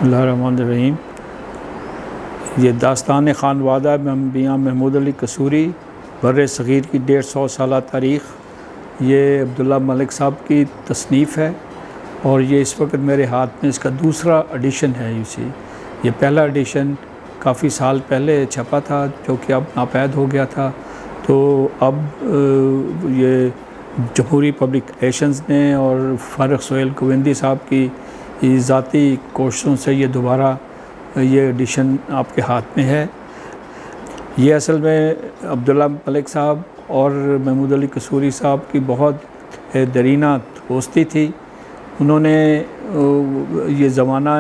اللہ الرحمن الرحیم۔ یہ داستان خانوادہ میاں محمود علی قصوری بر صغیر کی 150 سالہ تاریخ، یہ عبداللہ ملک صاحب کی تصنیف ہے اور یہ اس وقت میرے ہاتھ میں اس کا دوسرا ایڈیشن ہے۔ یہ پہلا ایڈیشن کافی سال پہلے چھپا تھا جو کہ اب ناپید ہو گیا تھا، تو اب یہ جمہوری پبلیکیشنز نے اور فارغ سہیل گووندی صاحب کی ذاتی کوششوں سے یہ دوبارہ یہ ایڈیشن آپ کے ہاتھ میں ہے۔ یہ اصل میں عبداللہ ملک صاحب اور محمود علی قصوری صاحب کی بہت درینہ دوستی تھی۔ انہوں نے یہ زمانہ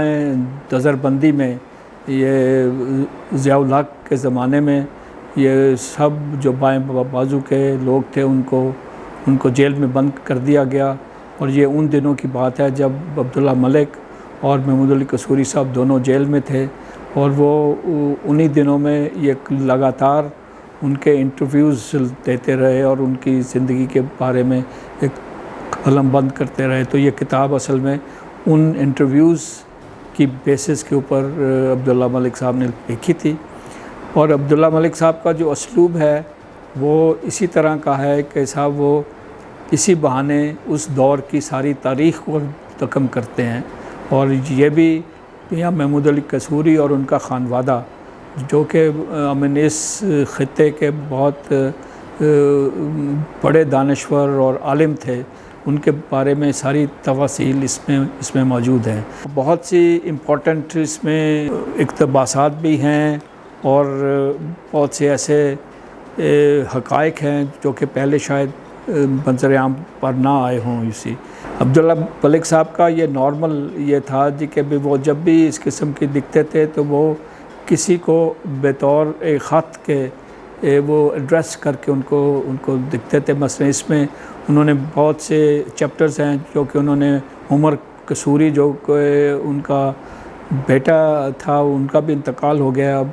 نظر بندی میں، یہ ضیاء الحق کے زمانے میں، یہ سب جو بائیں بازو کے لوگ تھے ان کو جیل میں بند کر دیا گیا، اور یہ ان دنوں کی بات ہے جب عبداللہ ملک اور محمود علی قصوری صاحب دونوں جیل میں تھے، اور وہ انہی دنوں میں یہ لگاتار ان کے انٹرویوز دیتے رہے اور ان کی زندگی کے بارے میں ایک قلم بند کرتے رہے۔ تو یہ کتاب اصل میں ان انٹرویوز کی بیسس کے اوپر عبداللہ ملک صاحب نے لکھی تھی، اور عبداللہ ملک صاحب کا جو اسلوب ہے وہ اسی طرح کا ہے کہ صاحب وہ اسی بہانے اس دور کی ساری تاریخ کو رقم کرتے ہیں، اور یہ بھی میاں محمود علی قصوری اور ان کا خانوادہ جو کہ اس خطے کے بہت بڑے دانشور اور عالم تھے، ان کے بارے میں ساری تفاصیل اس میں موجود ہیں۔ بہت سی امپورٹنٹ اس میں اقتباسات بھی ہیں اور بہت سے ایسے حقائق ہیں جو کہ پہلے شاید منظر عام پر نہ آئے ہوں۔ عبداللہ ملک صاحب کا یہ نارمل یہ تھا کہ وہ جب بھی اس قسم کی لکھتے تھے تو وہ کسی کو بطور ایک خط کے وہ ایڈریس کر کے ان کو لکھتے تھے۔ مثلا اس میں انہوں نے بہت سے چیپٹرز ہیں جو کہ انہوں نے عمر قصوری جو کہ ان کا بیٹا تھا، ان کا بھی انتقال ہو گیا اب،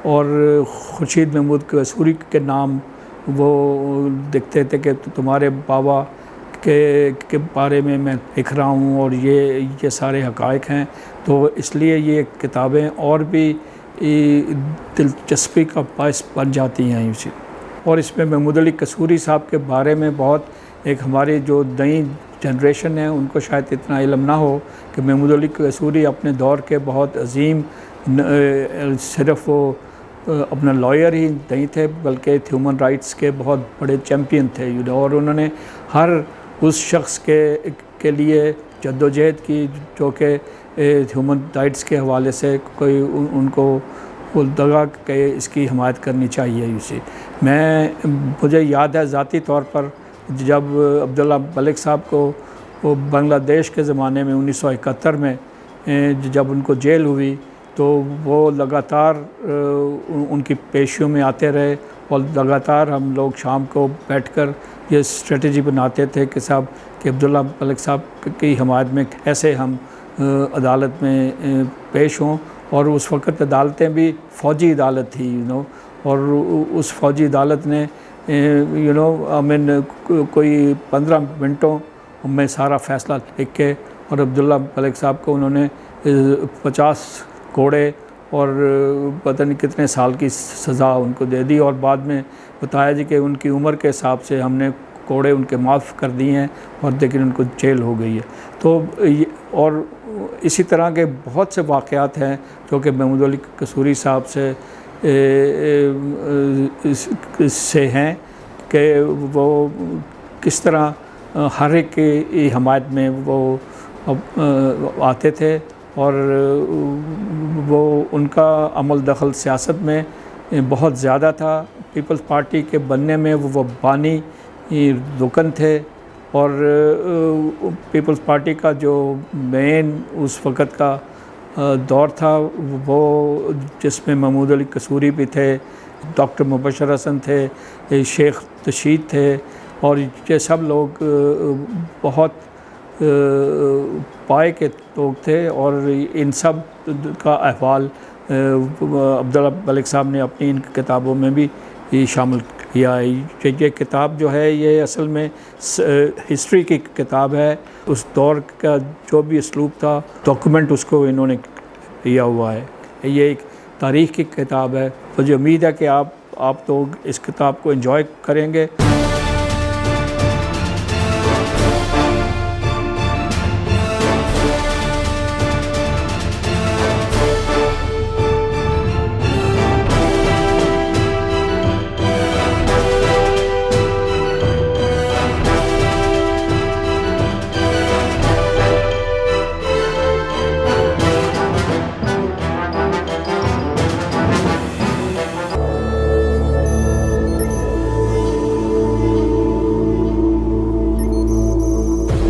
اور خورشید محمود قصوری کے نام وہ لکھتے تھے کہ تمہارے بابا کے بارے میں لکھ رہا ہوں، اور یہ سارے حقائق ہیں۔ تو اس لیے یہ کتابیں اور بھی دلچسپی کا باعث بن جاتی ہیں۔ اور اس میں محمود علی قصوری صاحب کے بارے میں بہت ایک ہماری جو نئی جنریشن ہے ان کو شاید اتنا علم نہ ہو کہ محمود علی قصوری اپنے دور کے بہت عظیم، صرف وہ اپنا لائر ہی نہیں تھے بلکہ ہیومن رائٹس کے بہت بڑے چیمپئن تھے، اور انہوں نے ہر اس شخص کے لیے جدوجہد کی جو کہ ہیومن رائٹس کے حوالے سے کوئی ان کو لگا کہ اس کی حمایت کرنی چاہیے۔ مجھے یاد ہے ذاتی طور پر جب عبداللہ ملک صاحب کو بنگلہ دیش کے زمانے میں 1971 میں جب ان کو جیل ہوئی تو وہ لگاتار ان کی پیشیوں میں آتے رہے، اور لگاتار ہم لوگ شام کو بیٹھ کر یہ اسٹریٹجی بناتے تھے کہ عبداللہ ملک صاحب کی حمایت میں کیسے ہم عدالت میں پیش ہوں۔ اور اس وقت عدالتیں بھی فوجی عدالت تھی، اور اس فوجی عدالت نے کوئی 15 منٹوں میں سارا فیصلہ لکھ کے، اور عبداللہ ملک صاحب کو انہوں نے 50 کوڑے اور پتہ نہیں کتنے سال کی سزا ان کو دے دی، اور بعد میں بتایا کہ ان کی عمر کے حساب سے ہم نے کوڑے ان کے معاف کر دیے ہیں، اور لیکن ان کو جیل ہو گئی ہے۔ تو اور اسی طرح کے بہت سے واقعات ہیں جو کہ محمود علی قصوری صاحب سے ہیں کہ وہ کس طرح ہر ایک کی حمایت میں وہ آتے تھے، اور وہ ان کا عمل دخل سیاست میں بہت زیادہ تھا۔ پیپلز پارٹی کے بننے میں وہ بانی رکن تھے، اور پیپلز پارٹی کا جو مین اس وقت کا دور تھا وہ جس میں محمود علی قصوری بھی تھے، ڈاکٹر مبشر حسن تھے، شیخ رشید تھے، اور یہ سب لوگ بہت پائے کے لوگ تھے، اور ان سب کا احوال عبداللہ ملک صاحب نے اپنی ان کتابوں میں بھی شامل کیا ہے۔ یہ کتاب جو ہے یہ اصل میں ہسٹری کی کتاب ہے، اس دور کا جو بھی اسلوب تھا ڈاکومنٹ اس کو انہوں نے دیا ہوا ہے. یہ ایک تاریخ کی کتاب ہے. مجھے امید ہے کہ آپ تو اس کتاب کو انجوائے کریں گے.